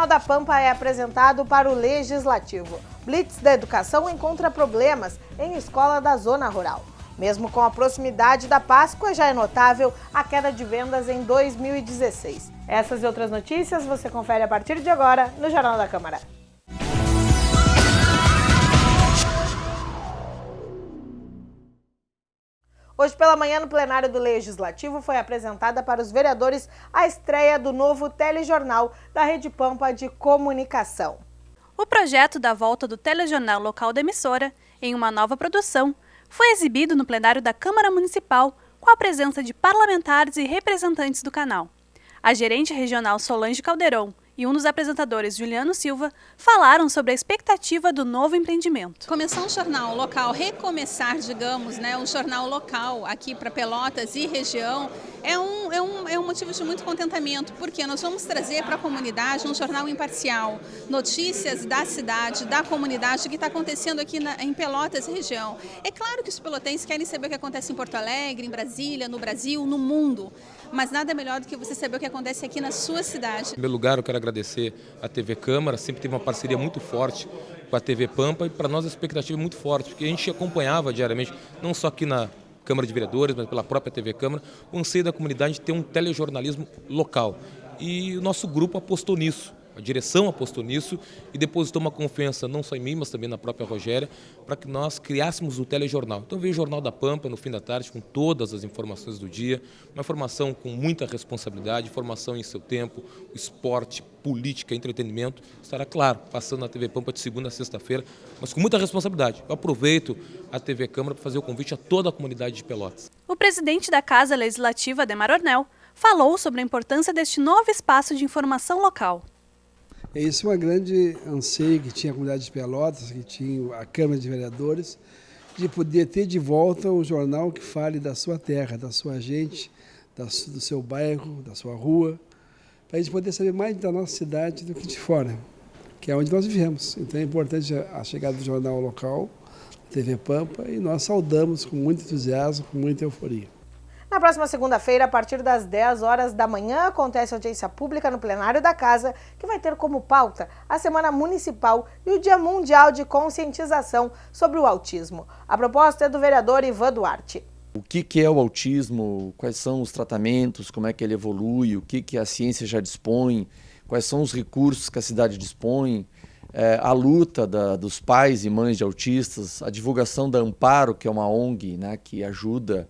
Jornal da Pampa é apresentado para o Legislativo. Blitz da Educação encontra problemas em escola da zona rural. Mesmo com a proximidade da Páscoa, já é notável a queda de vendas em 2016. Essas e outras notícias você confere a partir de agora no Jornal da Câmara. Hoje pela manhã, no plenário do Legislativo, foi apresentada para os vereadores a estreia do novo telejornal da Rede Pampa de Comunicação. O projeto da volta do telejornal local da emissora, em uma nova produção, foi exibido no plenário da Câmara Municipal com a presença de parlamentares e representantes do canal. A gerente regional Solange Calderon e um dos apresentadores, Juliano Silva, falaram sobre a expectativa do novo empreendimento. Começar um jornal local, recomeçar, digamos, um jornal local aqui para Pelotas e região, é um motivo de muito contentamento, porque nós vamos trazer para a comunidade um jornal imparcial, notícias da cidade, da comunidade, que está acontecendo aqui em Pelotas e região. É claro que os pelotenses querem saber o que acontece em Porto Alegre, em Brasília, no Brasil, no mundo, mas nada melhor do que você saber o que acontece aqui na sua cidade. Em primeiro lugar, eu quero agradecer a TV Câmara, sempre teve uma parceria muito forte com a TV Pampa e para nós a expectativa é muito forte, porque a gente acompanhava diariamente, não só aqui na Câmara de Vereadores, mas pela própria TV Câmara, o anseio da comunidade de ter um telejornalismo local. E o nosso grupo apostou nisso. A direção apostou nisso e depositou uma confiança não só em mim, mas também na própria Rogéria, para que nós criássemos o telejornal. Então veio o Jornal da Pampa no fim da tarde com todas as informações do dia, uma informação com muita responsabilidade, informação em seu tempo, esporte, política, entretenimento, estará, claro, passando na TV Pampa de segunda a sexta-feira, mas com muita responsabilidade. Eu aproveito a TV Câmara para fazer o convite a toda a comunidade de Pelotas. O presidente da Casa Legislativa, Ademar Ornel, falou sobre a importância deste novo espaço de informação local. Isso é uma grande anseio que tinha a comunidade de Pelotas, que tinha a Câmara de Vereadores, de poder ter de volta um jornal que fale da sua terra, da sua gente, do seu bairro, da sua rua, para a gente poder saber mais da nossa cidade do que de fora, que é onde nós vivemos. Então é importante a chegada do jornal local, TV Pampa, e nós saudamos com muito entusiasmo, com muita euforia. Na próxima segunda-feira, a partir das 10 horas da manhã, acontece audiência pública no plenário da Casa, que vai ter como pauta a Semana Municipal e o Dia Mundial de Conscientização sobre o Autismo. A proposta é do vereador Ivan Duarte. O que é o autismo, quais são os tratamentos, como é que ele evolui, o que a ciência já dispõe, quais são os recursos que a cidade dispõe, a luta dos pais e mães de autistas, a divulgação da Amparo, que é uma ONG, que ajuda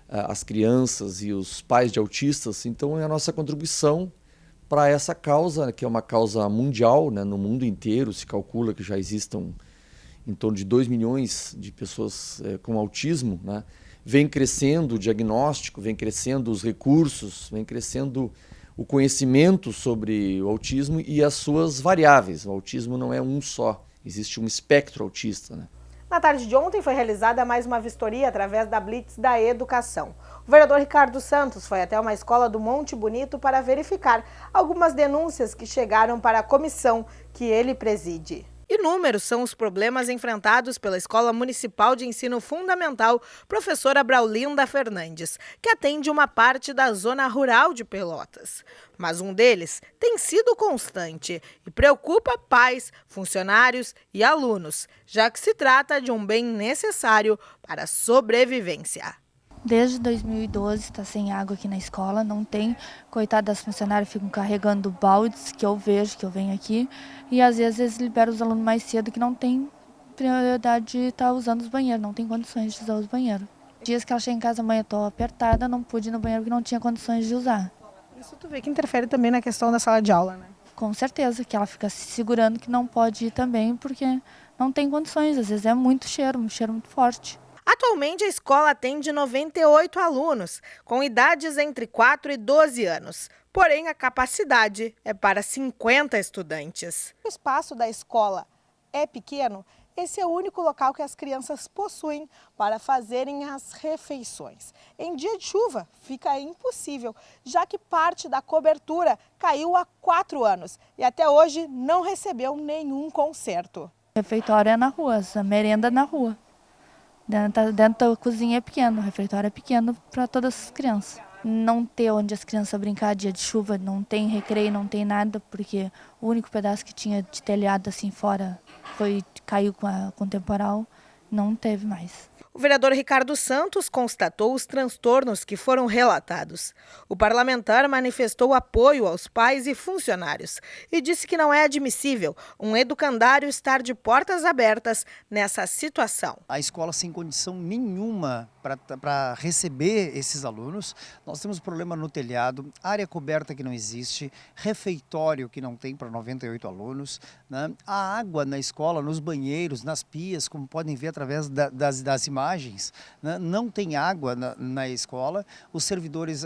as crianças e os pais de autistas. Então é a nossa contribuição para essa causa, que é uma causa mundial, no mundo inteiro. Se calcula que já existam em torno de 2 milhões de pessoas com autismo, Vem crescendo o diagnóstico, vem crescendo os recursos, vem crescendo o conhecimento sobre o autismo e as suas variáveis. O autismo não é um só, existe um espectro autista, Na tarde de ontem foi realizada mais uma vistoria através da Blitz da Educação. O vereador Ricardo Santos foi até uma escola do Monte Bonito para verificar algumas denúncias que chegaram para a comissão que ele preside. Inúmeros são os problemas enfrentados pela Escola Municipal de Ensino Fundamental Professora Braulinda Fernandes, que atende uma parte da zona rural de Pelotas. Mas um deles tem sido constante e preocupa pais, funcionários e alunos, já que se trata de um bem necessário para a sobrevivência. Desde 2012 está sem água aqui na escola, não tem. Coitadas das funcionárias ficam carregando baldes, que eu vejo, que eu venho aqui. E às vezes eles liberam os alunos mais cedo que não tem prioridade de estar usando os banheiros, não tem condições de usar os banheiros. Dias que ela chega em casa amanhã, estou apertada, não pude ir no banheiro porque não tinha condições de usar. Isso tu vê que interfere também na questão da sala de aula, Com certeza, que ela fica se segurando que não pode ir também porque não tem condições, às vezes é muito cheiro, um cheiro muito forte. Atualmente, a escola atende 98 alunos, com idades entre 4 e 12 anos. Porém, a capacidade é para 50 estudantes. O espaço da escola é pequeno. Esse é o único local que as crianças possuem para fazerem as refeições. Em dia de chuva, fica impossível, já que parte da cobertura caiu há 4 anos e até hoje não recebeu nenhum conserto. O refeitório é na rua, a merenda é na rua. Dentro da cozinha é pequeno, o refeitório é pequeno para todas as crianças. não ter onde as crianças brincar dia de chuva, não tem recreio, não tem nada, porque o único pedaço que tinha de telhado assim fora caiu com o temporal, não teve mais. O vereador Ricardo Santos constatou os transtornos que foram relatados. O parlamentar manifestou apoio aos pais e funcionários e disse que não é admissível um educandário estar de portas abertas nessa situação. A escola sem condição nenhuma para receber esses alunos. Nós temos problema no telhado, área coberta que não existe, refeitório que não tem para 98 alunos, né? A água na escola, nos banheiros, nas pias, como podem ver através das imagens, né? Não tem água na escola. Os servidores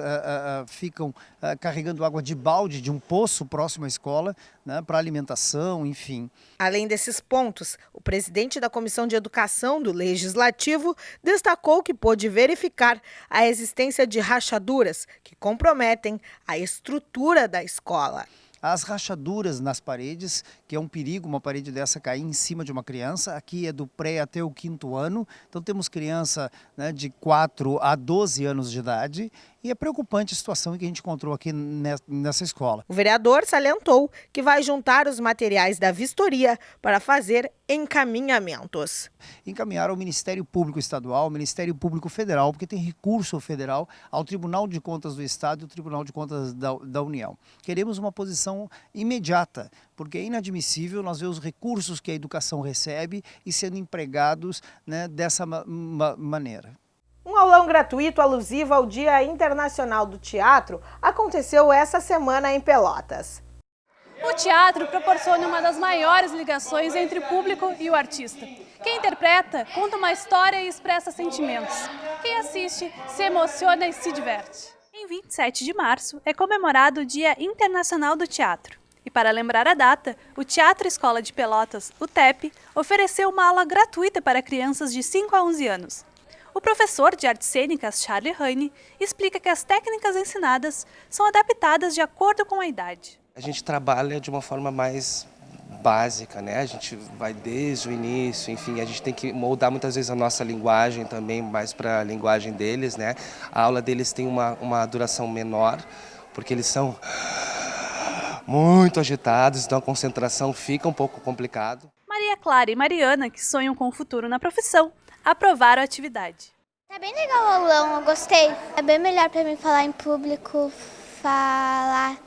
ficam carregando água de balde de um poço próximo à escola, né? Para alimentação, enfim. Além desses pontos, o presidente da Comissão de Educação do Legislativo destacou que pôde verificar a existência de rachaduras que comprometem a estrutura da escola. As rachaduras nas paredes, que é um perigo uma parede dessa cair em cima de uma criança. Aqui é do pré até o 5º ano, então temos criança, né, de 4 a 12 anos de idade. E é preocupante a situação que a gente encontrou aqui nessa escola. O vereador salientou que vai juntar os materiais da vistoria para fazer encaminhamentos. Encaminhar ao Ministério Público Estadual, ao Ministério Público Federal, porque tem recurso federal, ao Tribunal de Contas do Estado e ao Tribunal de Contas da União. Queremos uma posição imediata, porque é inadmissível nós ver os recursos que a educação recebe e sendo empregados, né, dessa maneira. Um aulão gratuito alusivo ao Dia Internacional do Teatro aconteceu essa semana em Pelotas. O teatro proporciona uma das maiores ligações entre o público e o artista. Quem interpreta conta uma história e expressa sentimentos. Quem assiste se emociona e se diverte. Em 27 de março é comemorado o Dia Internacional do Teatro. E para lembrar a data, o Teatro Escola de Pelotas, o TEP, ofereceu uma aula gratuita para crianças de 5 a 11 anos. O professor de artes cênicas, Charlie Heine, explica que as técnicas ensinadas são adaptadas de acordo com a idade. A gente trabalha de uma forma mais básica, né? A gente vai desde o início, enfim, a gente tem que moldar muitas vezes a nossa linguagem também, mais para a linguagem deles, né? A aula deles tem uma duração menor, porque eles são muito agitados, então a concentração fica um pouco complicada. Maria Clara e Mariana, que sonham com o futuro na profissão, aprovaram a atividade. Tá bem legal o aulão, eu gostei. É bem melhor para mim falar em público, falar,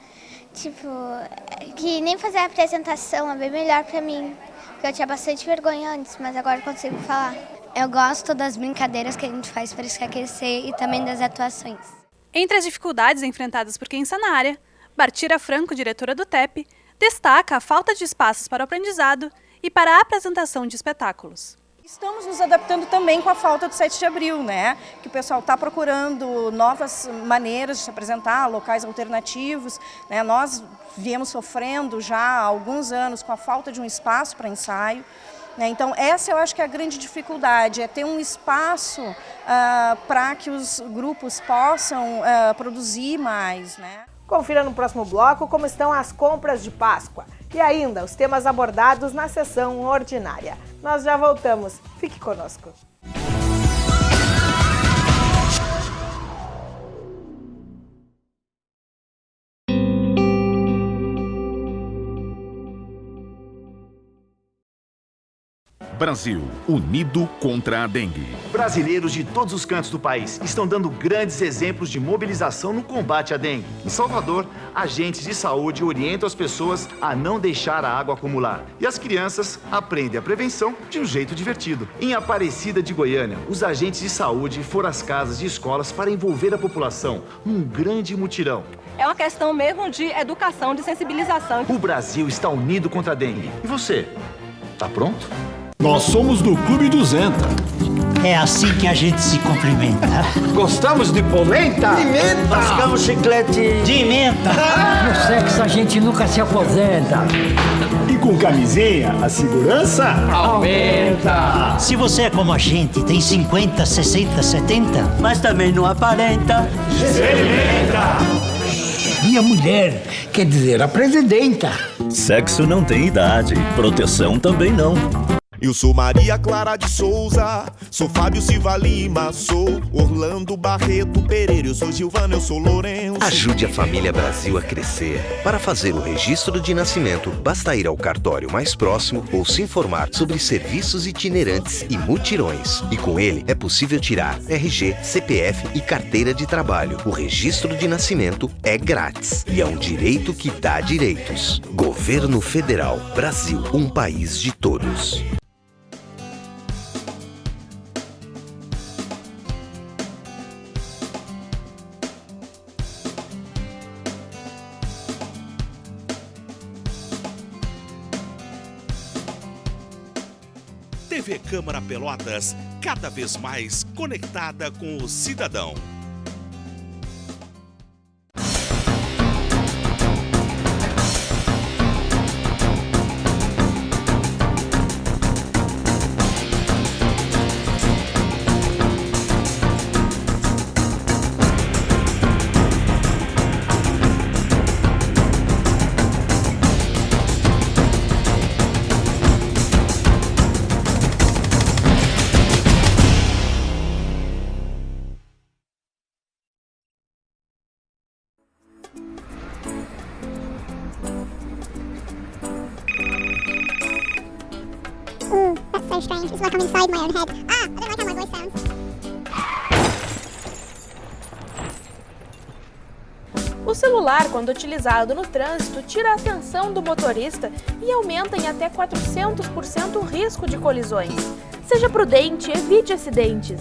que nem fazer a apresentação, é bem melhor para mim. Porque eu tinha bastante vergonha antes, mas agora eu consigo falar. Eu gosto das brincadeiras que a gente faz para esquecer e também das atuações. Entre as dificuldades enfrentadas por quem está na área, Bartira Franco, diretora do TEP, destaca a falta de espaços para o aprendizado e para a apresentação de espetáculos. Estamos nos adaptando também com a falta do 7 de abril, né? Que o pessoal está procurando novas maneiras de se apresentar, locais alternativos, né? Nós viemos sofrendo já há alguns anos com a falta de um espaço para ensaio, né? Então essa eu acho que é a grande dificuldade, é ter um espaço para que os grupos possam produzir mais, né? Confira no próximo bloco como estão as compras de Páscoa e ainda os temas abordados na sessão ordinária. Nós já voltamos. Fique conosco. Brasil, unido contra a dengue. Brasileiros de todos os cantos do país estão dando grandes exemplos de mobilização no combate à dengue. Em Salvador, agentes de saúde orientam as pessoas a não deixar a água acumular. E as crianças aprendem a prevenção de um jeito divertido. Em Aparecida de Goiânia, os agentes de saúde foram às casas de escolas para envolver a população num grande mutirão. É uma questão mesmo de educação, de sensibilização. O Brasil está unido contra a dengue. E você, tá pronto? Nós somos do Clube 200. É assim que a gente se cumprimenta. Gostamos de polenta? Pimenta! Mascamos chiclete de menta. No sexo a gente nunca se aposenta. E com camisinha, a segurança aumenta. Se você é como a gente, tem 50, 60, 70, mas também não aparenta. Experimenta! E a mulher, quer dizer, a presidenta. Sexo não tem idade, proteção também não. Eu sou Maria Clara de Souza, sou Fábio Silva Lima, sou Orlando Barreto Pereira, eu sou Gilvana, eu sou Lourenço. Ajude a família Brasil a crescer. Para fazer o registro de nascimento, basta ir ao cartório mais próximo ou se informar sobre serviços itinerantes e mutirões. E com ele é possível tirar RG, CPF e carteira de trabalho. O registro de nascimento é grátis e é um direito que dá direitos. Governo Federal. Brasil, um país de todos. TV Câmara Pelotas, cada vez mais conectada com o cidadão. That's so strange. It's like I'm inside my own head. I don't like how my voice sounds. O celular, quando utilizado no trânsito, tira a atenção do motorista e aumenta em até 400% o risco de colisões. Seja prudente, evite acidentes.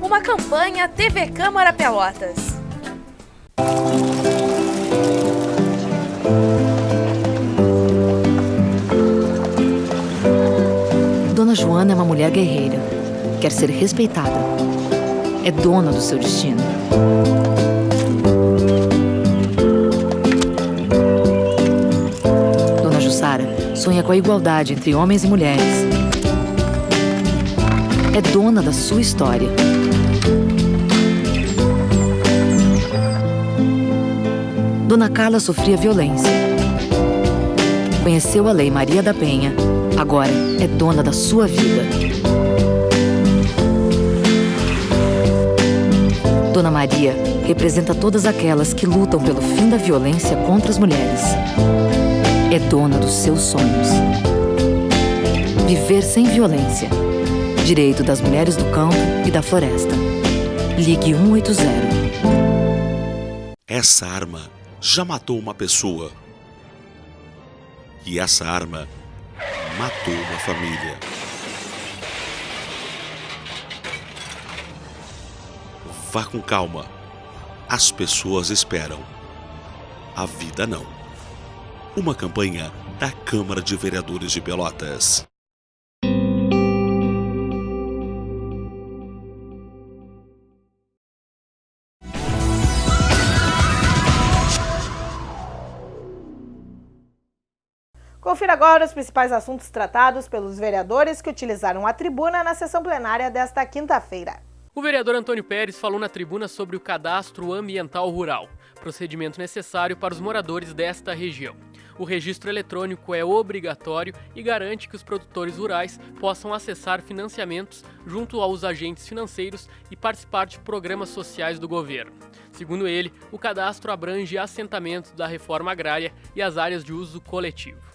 Uma campanha TV Câmara Pelotas. Dona Joana é uma mulher guerreira. Quer ser respeitada. É dona do seu destino. Dona Jussara sonha com a igualdade entre homens e mulheres. É dona da sua história. Dona Carla sofria violência. Conheceu a Lei Maria da Penha. Agora é dona da sua vida. Dona Maria representa todas aquelas que lutam pelo fim da violência contra as mulheres. É dona dos seus sonhos. Viver sem violência. Direito das mulheres do campo e da floresta. Ligue 180. Essa arma já matou uma pessoa. E essa arma matou uma família. Vá com calma. As pessoas esperam. A vida não. Uma campanha da Câmara de Vereadores de Pelotas. Confira agora os principais assuntos tratados pelos vereadores que utilizaram a tribuna na sessão plenária desta quinta-feira. O vereador Antônio Pérez falou na tribuna sobre o cadastro ambiental rural, procedimento necessário para os moradores desta região. O registro eletrônico é obrigatório e garante que os produtores rurais possam acessar financiamentos junto aos agentes financeiros e participar de programas sociais do governo. Segundo ele, o cadastro abrange assentamentos da reforma agrária e as áreas de uso coletivo.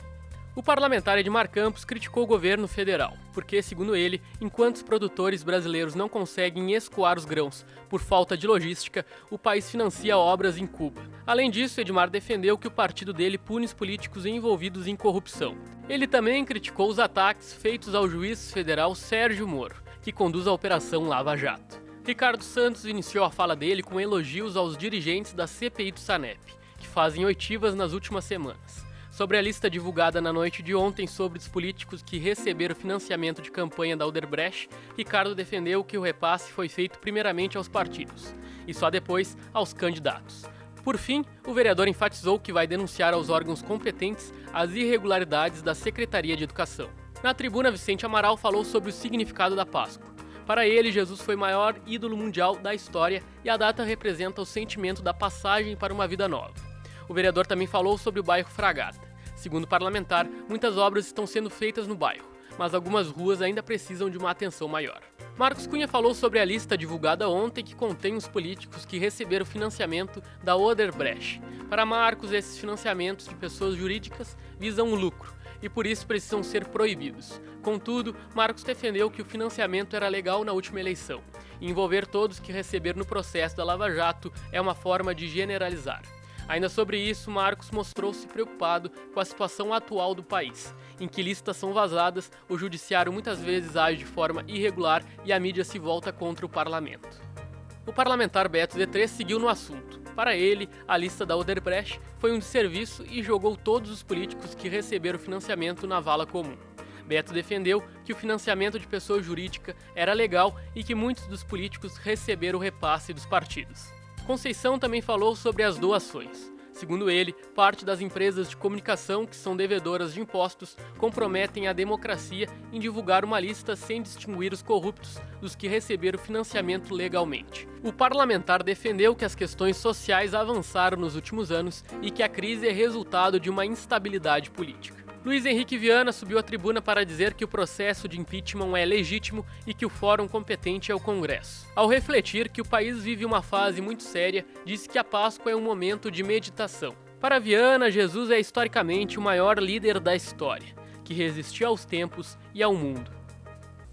O parlamentar Edmar Campos criticou o governo federal, porque, segundo ele, enquanto os produtores brasileiros não conseguem escoar os grãos por falta de logística, o país financia obras em Cuba. Além disso, Edmar defendeu que o partido dele pune os políticos envolvidos em corrupção. Ele também criticou os ataques feitos ao juiz federal Sérgio Moro, que conduz a Operação Lava Jato. Ricardo Santos iniciou a fala dele com elogios aos dirigentes da CPI do Sanep, que fazem oitivas nas últimas semanas. Sobre a lista divulgada na noite de ontem sobre os políticos que receberam financiamento de campanha da Odebrecht, Ricardo defendeu que o repasse foi feito primeiramente aos partidos e só depois aos candidatos. Por fim, o vereador enfatizou que vai denunciar aos órgãos competentes as irregularidades da Secretaria de Educação. Na tribuna, Vicente Amaral falou sobre o significado da Páscoa. Para ele, Jesus foi o maior ídolo mundial da história e a data representa o sentimento da passagem para uma vida nova. O vereador também falou sobre o bairro Fragata. Segundo o parlamentar, muitas obras estão sendo feitas no bairro, mas algumas ruas ainda precisam de uma atenção maior. Marcos Cunha falou sobre a lista divulgada ontem que contém os políticos que receberam financiamento da Odebrecht. Para Marcos, esses financiamentos de pessoas jurídicas visam o lucro e por isso precisam ser proibidos. Contudo, Marcos defendeu que o financiamento era legal na última eleição. E envolver todos que receberam no processo da Lava Jato é uma forma de generalizar. Ainda sobre isso, Marcos mostrou-se preocupado com a situação atual do país, em que listas são vazadas, o judiciário muitas vezes age de forma irregular e a mídia se volta contra o parlamento. O parlamentar Beto D3 seguiu no assunto. Para ele, a lista da Odebrecht foi um desserviço e jogou todos os políticos que receberam financiamento na vala comum. Beto defendeu que o financiamento de pessoa jurídica era legal e que muitos dos políticos receberam o repasse dos partidos. Conceição também falou sobre as doações. Segundo ele, parte das empresas de comunicação que são devedoras de impostos comprometem a democracia em divulgar uma lista sem distinguir os corruptos dos que receberam financiamento legalmente. O parlamentar defendeu que as questões sociais avançaram nos últimos anos e que a crise é resultado de uma instabilidade política. Luiz Henrique Viana subiu à tribuna para dizer que o processo de impeachment é legítimo e que o fórum competente é o Congresso. Ao refletir que o país vive uma fase muito séria, disse que a Páscoa é um momento de meditação. Para Viana, Jesus é historicamente o maior líder da história, que resistiu aos tempos e ao mundo.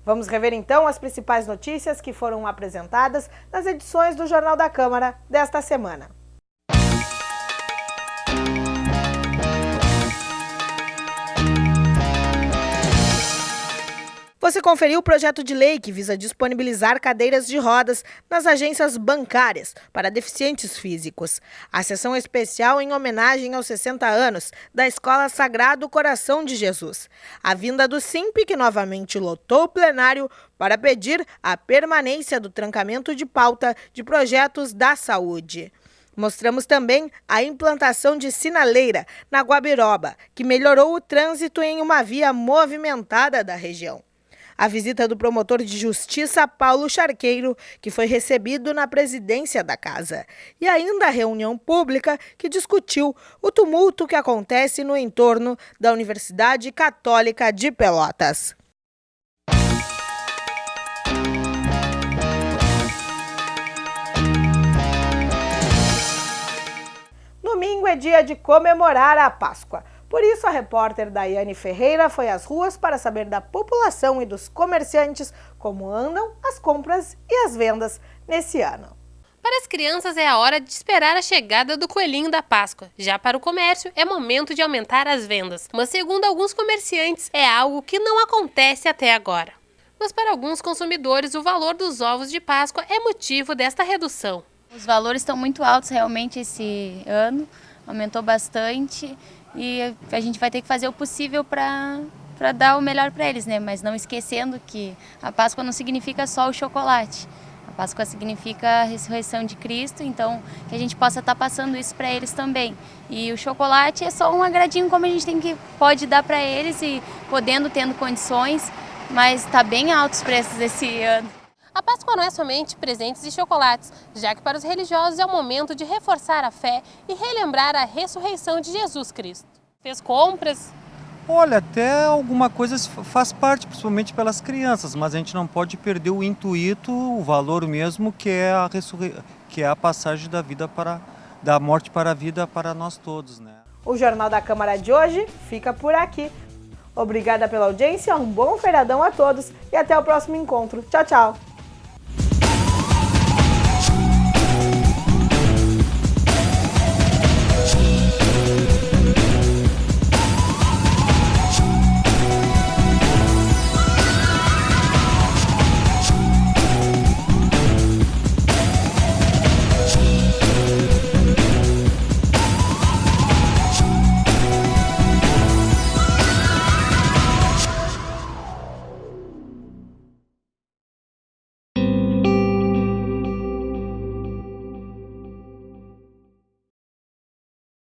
Vamos rever então as principais notícias que foram apresentadas nas edições do Jornal da Câmara desta semana. Você conferiu o projeto de lei que visa disponibilizar cadeiras de rodas nas agências bancárias para deficientes físicos. A sessão especial em homenagem aos 60 anos da Escola Sagrado Coração de Jesus. A vinda do SIMP, que novamente lotou o plenário para pedir a permanência do trancamento de pauta de projetos da saúde. Mostramos também a implantação de sinaleira na Guabiroba, que melhorou o trânsito em uma via movimentada da região. A visita do promotor de justiça Paulo Charqueiro, que foi recebido na presidência da casa. E ainda a reunião pública que discutiu o tumulto que acontece no entorno da Universidade Católica de Pelotas. Domingo é dia de comemorar a Páscoa. Por isso, a repórter Daiane Ferreira foi às ruas para saber da população e dos comerciantes como andam as compras e as vendas nesse ano. Para as crianças é a hora de esperar a chegada do coelhinho da Páscoa. Já para o comércio é momento de aumentar as vendas. Mas segundo alguns comerciantes é algo que não acontece até agora. Mas para alguns consumidores o valor dos ovos de Páscoa é motivo desta redução. Os valores estão muito altos realmente esse ano, aumentou bastante. E a gente vai ter que fazer o possível para dar o melhor para eles, né? Mas não esquecendo que a Páscoa não significa só o chocolate. A Páscoa significa a ressurreição de Cristo, então que a gente possa estar passando isso para eles também. E o chocolate é só um agradinho como a gente pode dar para eles e tendo condições, mas está bem altos os preços esse ano. A Páscoa não é somente presentes e chocolates, já que para os religiosos é o momento de reforçar a fé e relembrar a ressurreição de Jesus Cristo. Fez compras? Olha, até alguma coisa faz parte, principalmente pelas crianças, mas a gente não pode perder o intuito, o valor mesmo, que é a passagem da morte para a vida para nós todos, né? O Jornal da Câmara de hoje fica por aqui. Obrigada pela audiência, um bom feriadão a todos e até o próximo encontro. Tchau, tchau!